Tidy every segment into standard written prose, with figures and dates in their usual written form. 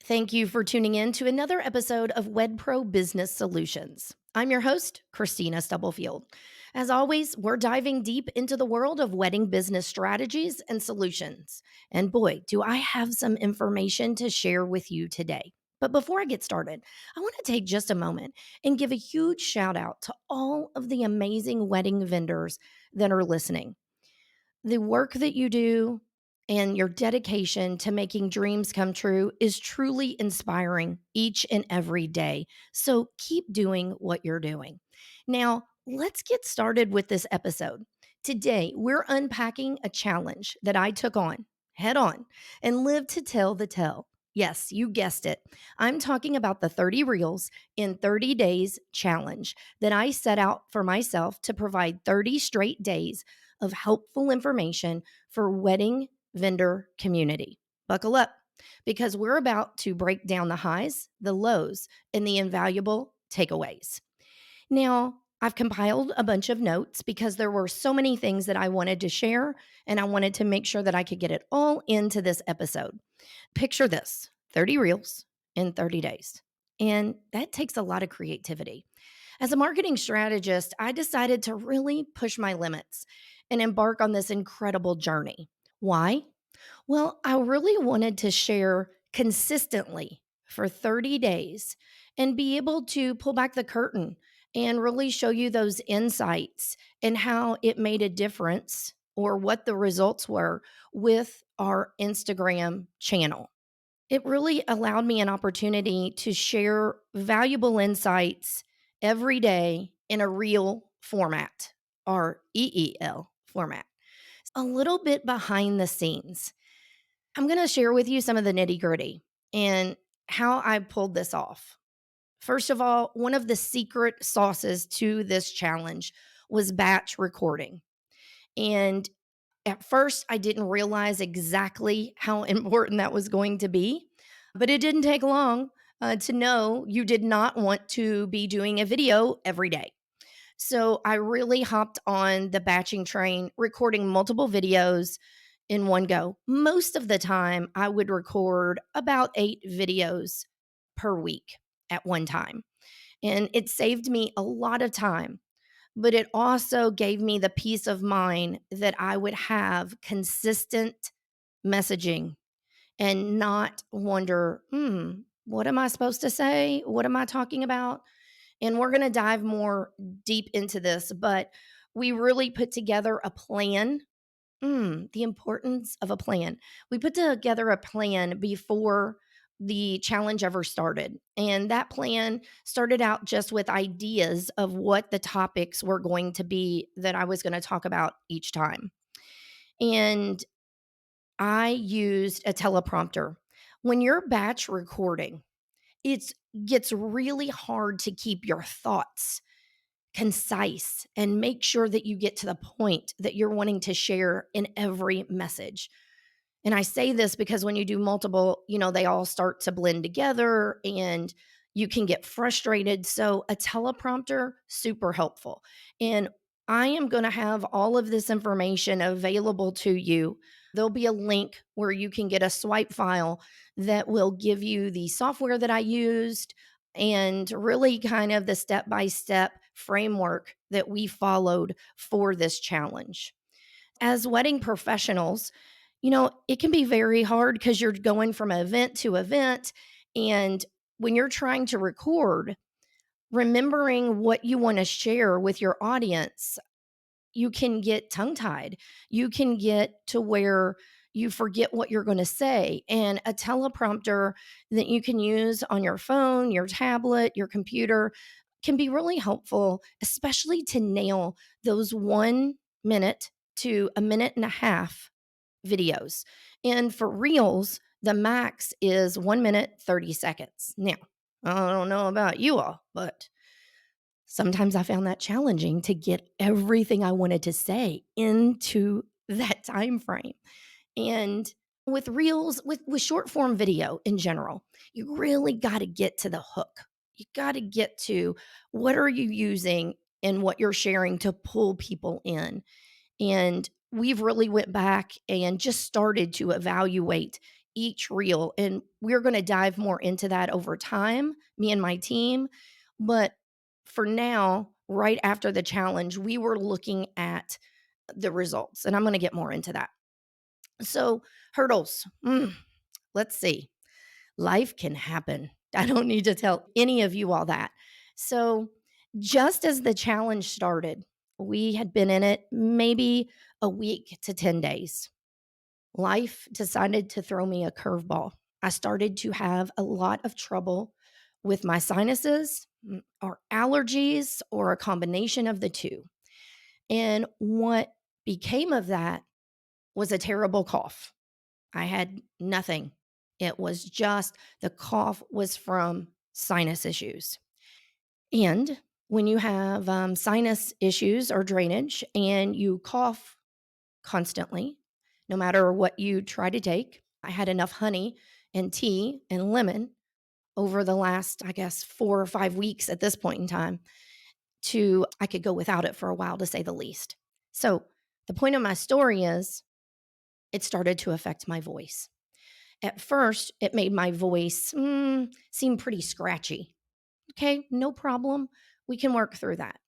Thank you for tuning in to another episode of WedPro Business Solutions. I'm your host, Christina Stubblefield. As always, we're diving deep into the world of wedding business strategies and solutions. And boy, do I have some information to share with you today. But before I get started, I want to take just a moment and give a huge shout out to all of the amazing wedding vendors that are listening. The work that you do and your dedication to making dreams come true is truly inspiring each and every day. So keep doing what you're doing. Now, let's get started with this episode. Today, we're unpacking a challenge that I took on head on and lived to tell the tale. Yes, you guessed it. I'm talking about the 30 Reels in 30 Days challenge that I set out for myself to provide 30 straight days of helpful information for wedding vendor community. Buckle up because we're about to break down the highs, the lows, and the invaluable takeaways. Now, I've compiled a bunch of notes because there were so many things that I wanted to share, and I wanted to make sure that I could get it all into this episode. Picture this 30 reels in 30 days. And that takes a lot of creativity. As a marketing strategist, I decided to really push my limits and embark on this incredible journey. Why? Well, I really wanted to share consistently for 30 days and be able to pull back the curtain and really show you those insights and how it made a difference or what the results were with our Instagram channel. It really allowed me an opportunity to share valuable insights every day in a real format or EEL format. A little bit behind the scenes. I'm going to share with you some of the nitty gritty and how I pulled this off. First of all, one of the secret sauces to this challenge was batch recording. And at first, I didn't realize exactly how important that was going to be, but it didn't take long to know you did not want to be doing a video every day. So I really hopped on the batching train, recording multiple videos in one go. Most of the time, I would record about 8 videos per week at one time. And it saved me a lot of time, but it also gave me the peace of mind that I would have consistent messaging and not wonder, what am I supposed to say? What am I talking about? And we're going to dive more deep into this, but we really put together a plan. The importance of a plan. We put together a plan before the challenge ever started. And that plan started out just with ideas of what the topics were going to be that I was going to talk about each time. And I used a teleprompter. When you're batch recording, it gets really hard to keep your thoughts concise and make sure that you get to the point that you're wanting to share in every message. And I say this because when you do multiple, they all start to blend together and you can get frustrated. So a teleprompter, super helpful. And I am going to have all of this information available to you. There'll be a link where you can get a swipe file that will give you the software that I used and really kind of the step by step framework that we followed for this challenge. As wedding professionals, it can be very hard because you're going from event to event. And when you're trying to record, remembering what you want to share with your audience, you can get tongue tied. You can get to where you forget what you're going to say. And a teleprompter that you can use on your phone, your tablet, your computer can be really helpful, especially to nail those 1 minute to a minute and a half videos. And for reels, the max is 1 minute, 30 seconds. Now, I don't know about you all, but sometimes I found that challenging to get everything I wanted to say into that time frame. And with reels, with short form video in general, you really got to get to the hook. You got to get to what are you using and what you're sharing to pull people in. And we've really went back and just started to evaluate each reel. And we're going to dive more into that over time, me and my team. But for now, right after the challenge, we were looking at the results, and I'm going to get more into that. So, hurdles. Let's see. Life can happen. I don't need to tell any of you all that. So, just as the challenge started, we had been in it maybe a week to 10 days. Life decided to throw me a curveball. I started to have a lot of trouble with my sinuses or allergies or a combination of the two. And what became of that was a terrible cough. I had nothing. It was just the cough was from sinus issues. And when you have sinus issues or drainage and you cough constantly, no matter what you try to take, I had enough honey and tea and lemon over the last, I guess, 4 or 5 weeks at this point in time to I could go without it for a while to say the least. So the point of my story is it started to affect my voice. At first, it made my voice seem pretty scratchy. Okay, no problem. We can work through that.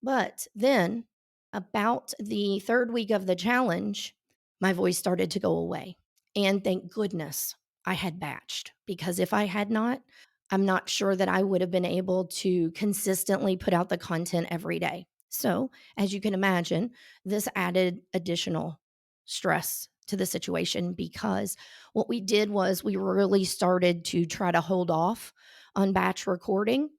But then, about the third week of the challenge, my voice started to go away. And thank goodness I had batched because if I had not, I'm not sure that I would have been able to consistently put out the content every day. So, as you can imagine, this added additional stress to the situation because what we did was we really started to try to hold off on batch recording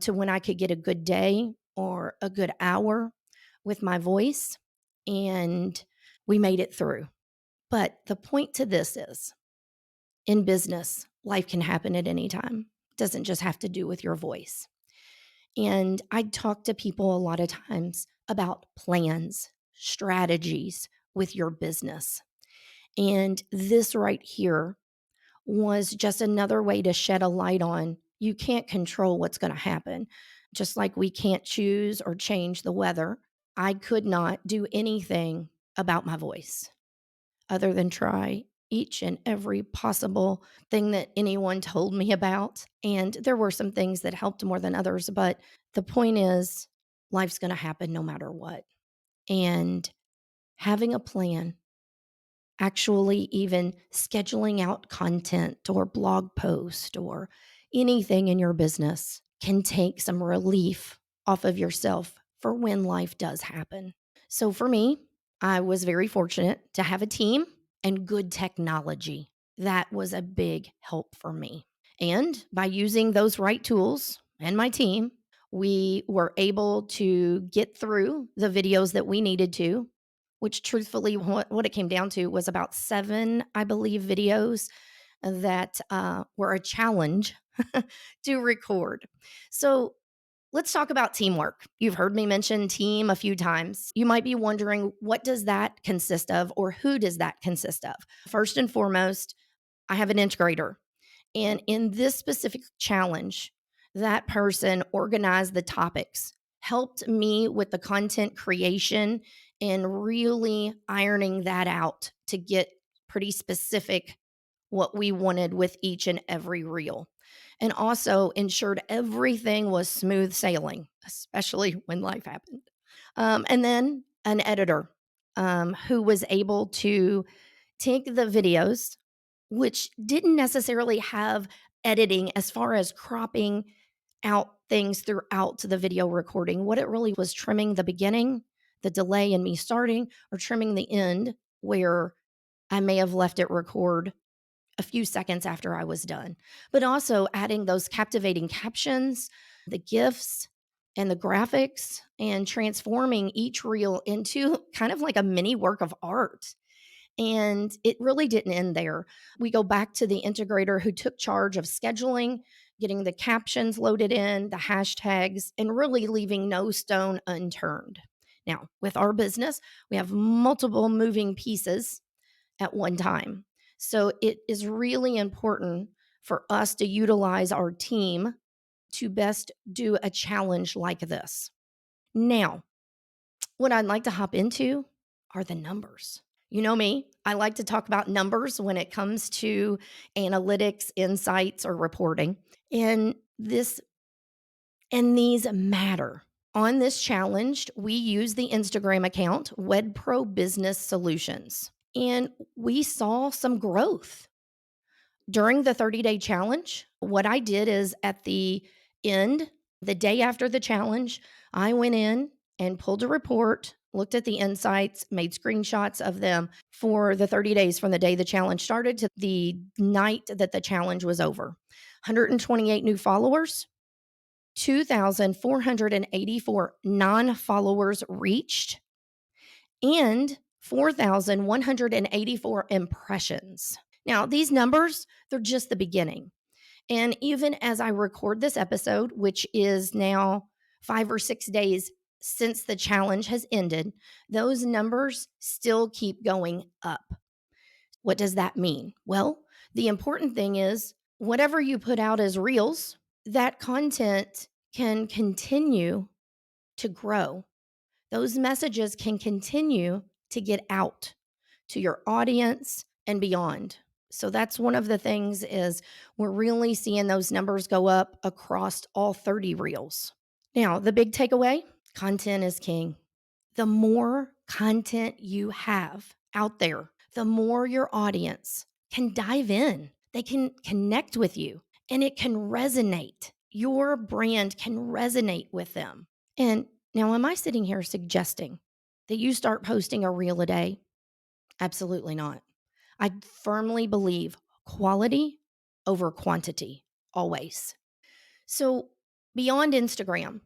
to when I could get a good day or a good hour with my voice. And we made it through. But the point to this is in business, life can happen at any time. It doesn't just have to do with your voice. And I talk to people a lot of times about plans, strategies with your business. And this right here was just another way to shed a light on you can't control what's going to happen. Just like we can't choose or change the weather, I could not do anything about my voice other than try each and every possible thing that anyone told me about. And there were some things that helped more than others, but the point is, life's going to happen no matter what. And having a plan, actually even scheduling out content or blog post or anything in your business can take some relief off of yourself for when life does happen. So for me, I was very fortunate to have a team and good technology. That was a big help for me. And by using those right tools and my team, we were able to get through the videos that we needed to, which truthfully, what it came down to was about seven, I believe, videos that were a challenge to record. So let's talk about teamwork. You've heard me mention team a few times. You might be wondering, what does that consist of or who does that consist of? First and foremost, I have an integrator. And in this specific challenge, that person organized the topics, helped me with the content creation, and really ironing that out to get pretty specific what we wanted with each and every reel. And also ensured everything was smooth sailing, especially when life happened. And then an editor who was able to take the videos, which didn't necessarily have editing as far as cropping out things throughout the video recording. What it really was trimming the beginning, the delay in me starting, or trimming the end where I may have left it record a few seconds after I was done, but also adding those captivating captions, the GIFs, and the graphics, and transforming each reel into kind of like a mini work of art. And it really didn't end there. We go back to the integrator who took charge of scheduling, getting the captions loaded in, the hashtags, and really leaving no stone unturned. Now, with our business, we have multiple moving pieces at one time. So it is really important for us to utilize our team to best do a challenge like this. Now, what I'd like to hop into are the numbers. You know me, I like to talk about numbers when it comes to analytics, insights, or reporting. And this and these matter. On this challenge, we use the Instagram account WedPro Business Solutions. And we saw some growth during the 30-day challenge. What I did is at the end, the day after the challenge, I went in and pulled a report, looked at the insights, made screenshots of them for the 30 days from the day the challenge started to the night that the challenge was over. 128 new followers, 2,484 non followers reached, and 4,184 impressions. Now, these numbers, they're just the beginning. And even as I record this episode, which is now 5 or 6 days since the challenge has ended, those numbers still keep going up. What does that mean? Well, the important thing is whatever you put out as reels, that content can continue to grow. Those messages can continue to get out to your audience and beyond. So that's one of the things is we're really seeing those numbers go up across all 30 reels. Now, the big takeaway, content is king. The more content you have out there, the more your audience can dive in. They can connect with you and it can resonate. Your brand can resonate with them. And now, am I sitting here suggesting that you start posting a reel a day? Absolutely not. I firmly believe quality over quantity, always. So, beyond Instagram,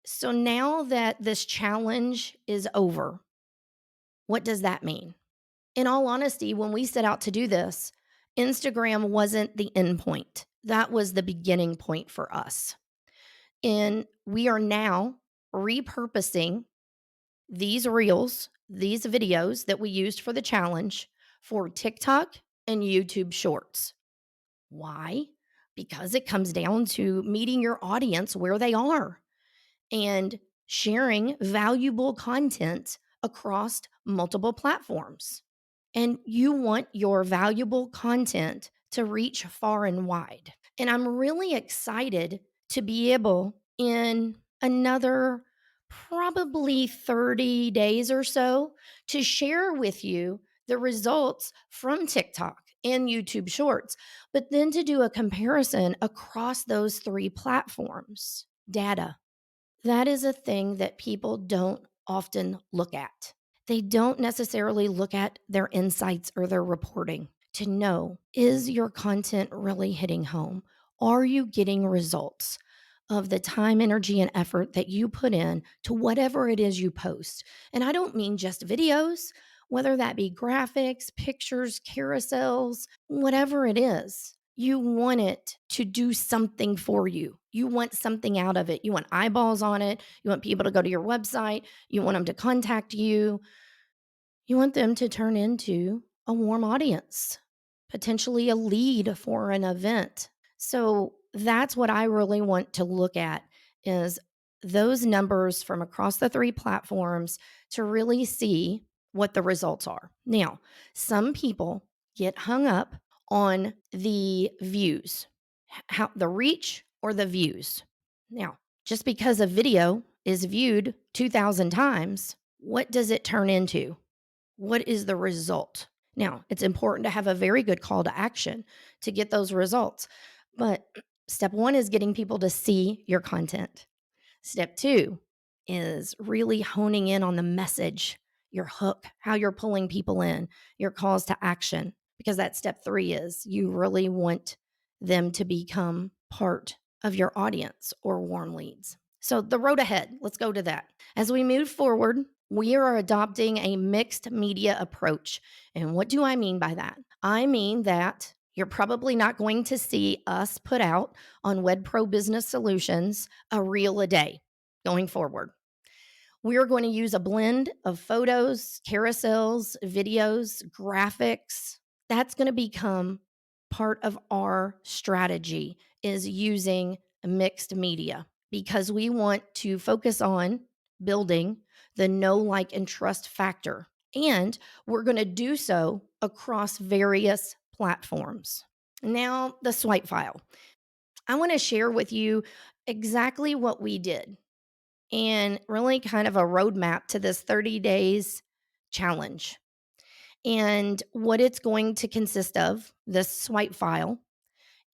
so now that this challenge is over, what does that mean? In all honesty, when we set out to do this, Instagram wasn't the end point. That was the beginning point for us. And we are now repurposing these reels, these videos that we used for the challenge for TikTok and YouTube Shorts. Why? Because it comes down to meeting your audience where they are and sharing valuable content across multiple platforms. And you want your valuable content to reach far and wide. And I'm really excited to be able in another probably 30 days or so to share with you the results from TikTok and YouTube Shorts, but then to do a comparison across those three platforms. Data. That is a thing that people don't often look at. They don't necessarily look at their insights or their reporting to know, is your content really hitting home? Are you getting results of the time, energy, and effort that you put in to whatever it is you post? And I don't mean just videos, whether that be graphics, pictures, carousels, whatever it is. You want it to do something for you. You want something out of it. You want eyeballs on it. You want people to go to your website. You want them to contact you. You want them to turn into a warm audience, potentially a lead for an event. So that's what I really want to look at is those numbers from across the three platforms to really see what the results are. Now, some people get hung up on the views, how the reach or the views. Now, just because a video is viewed 2,000 times, what does it turn into? What is the result? Now, it's important to have a very good call to action to get those results. But step one is getting people to see your content. Step two is really honing in on the message, your hook, how you're pulling people in, your calls to action, because that step three is you really want them to become part of your audience or warm leads. So, the road ahead, let's go to that. As we move forward, we are adopting a mixed media approach. And what do I mean by that? I mean that you're probably not going to see us put out on WedPro Business Solutions a reel a day going forward. We are going to use a blend of photos, carousels, videos, graphics. That's going to become part of our strategy is using mixed media because we want to focus on building the know, like, and trust factor. And we're going to do so across various platforms. Now, the swipe file. I want to share with you exactly what we did and really kind of a roadmap to this 30 days challenge and what it's going to consist of. This swipe file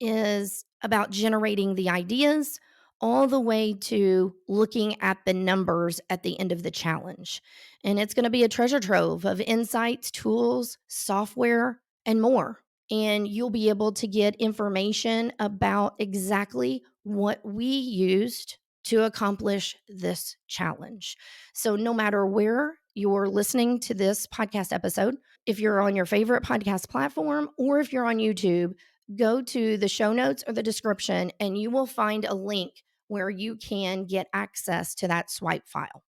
is about generating the ideas all the way to looking at the numbers at the end of the challenge. And it's going to be a treasure trove of insights, tools, software, and more. And you'll be able to get information about exactly what we used to accomplish this challenge. So, no matter where you're listening to this podcast episode, if you're on your favorite podcast platform or if you're on YouTube, go to the show notes or the description and you will find a link where you can get access to that swipe file.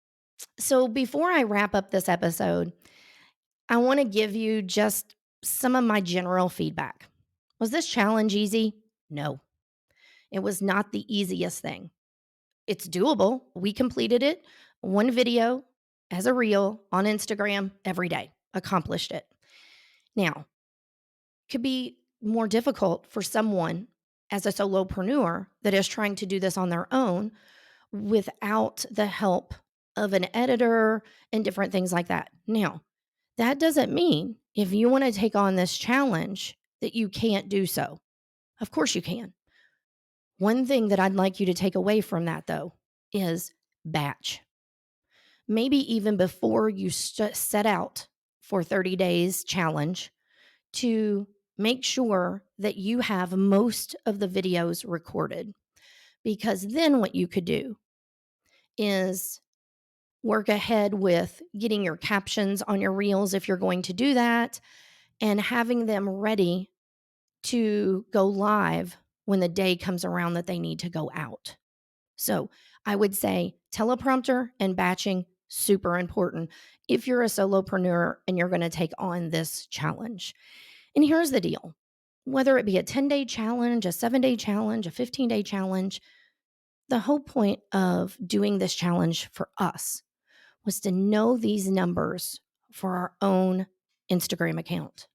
So, before I wrap up this episode, I want to give you just some of my general feedback. Was this challenge easy? No, it was not the easiest thing. It's doable. We completed it, one video as a reel on Instagram every day, accomplished it. Now, could be more difficult for someone as a solopreneur that is trying to do this on their own without the help of an editor and different things like that. Now, that doesn't mean if you want to take on this challenge that you can't do so. Of course you can. One thing that I'd like you to take away from that, though, is batch. Maybe even before you set out for 30 days challenge, to make sure that you have most of the videos recorded. Because then what you could do is work ahead with getting your captions on your reels if you're going to do that and having them ready to go live when the day comes around that they need to go out. So I would say teleprompter and batching, super important if you're a solopreneur and you're going to take on this challenge. And here's the deal, whether it be a 10-day challenge, a 7-day challenge, a 15-day challenge, the whole point of doing this challenge for us was to know these numbers for our own Instagram account,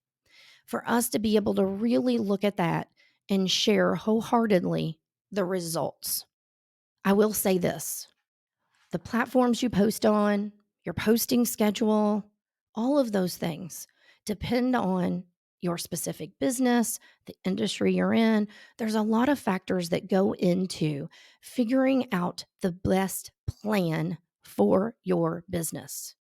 for us to be able to really look at that and share wholeheartedly the results. I will say this, the platforms you post on, your posting schedule, all of those things depend on your specific business, the industry you're in. There's a lot of factors that go into figuring out the best plan for your business.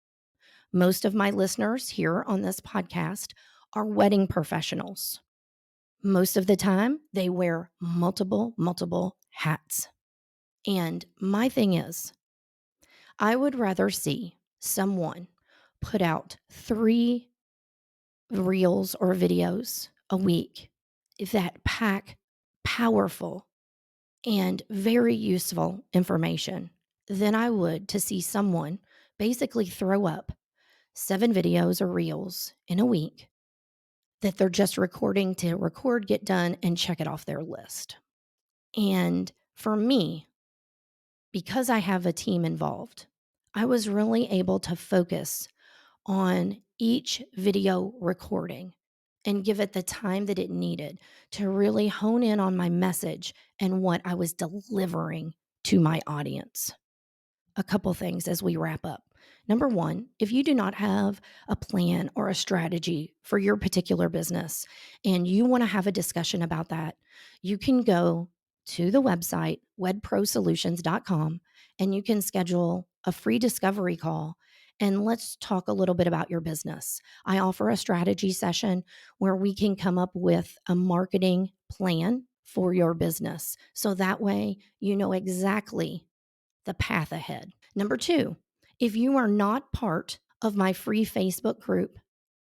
Most of my listeners here on this podcast are wedding professionals. Most of the time, they wear multiple hats. And my thing is, I would rather see someone put out 3 reels or videos a week that pack powerful and very useful information than I would to see someone basically throw up 7 videos or reels in a week that they're just recording to record, get done, and check it off their list. And for me, because I have a team involved, I was really able to focus on each video recording and give it the time that it needed to really hone in on my message and what I was delivering to my audience. A couple things as we wrap up. Number one, if you do not have a plan or a strategy for your particular business and you want to have a discussion about that, you can go to the website, wedprosolutions.com, and you can schedule a free discovery call and let's talk a little bit about your business. I offer a strategy session where we can come up with a marketing plan for your business. So that way you know exactly the path ahead. Number two, if you are not part of my free Facebook group,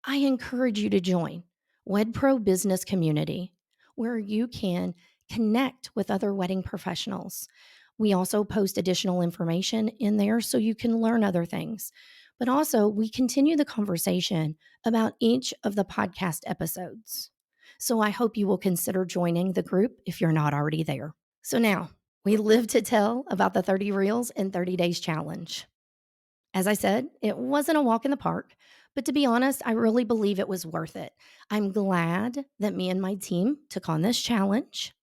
I encourage you to join WedPro Business Community, where you can connect with other wedding professionals. We also post additional information in there so you can learn other things. But also, we continue the conversation about each of the podcast episodes. So I hope you will consider joining the group if you're not already there. So now, we live to tell about the 30 Reels in 30 Days Challenge. As I said, it wasn't a walk in the park, But to be honest, I really believe it was worth it. I'm glad that me and my team took on this challenge.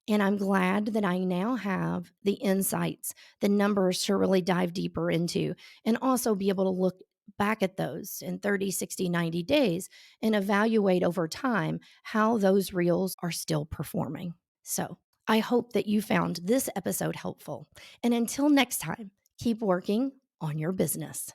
And I'm glad that I now have the insights, the numbers to really dive deeper into, and also be able to look back at those in 30, 60, 90 days and evaluate over time how those reels are still performing. So I hope that you found this episode helpful. And until next time, keep working on your business.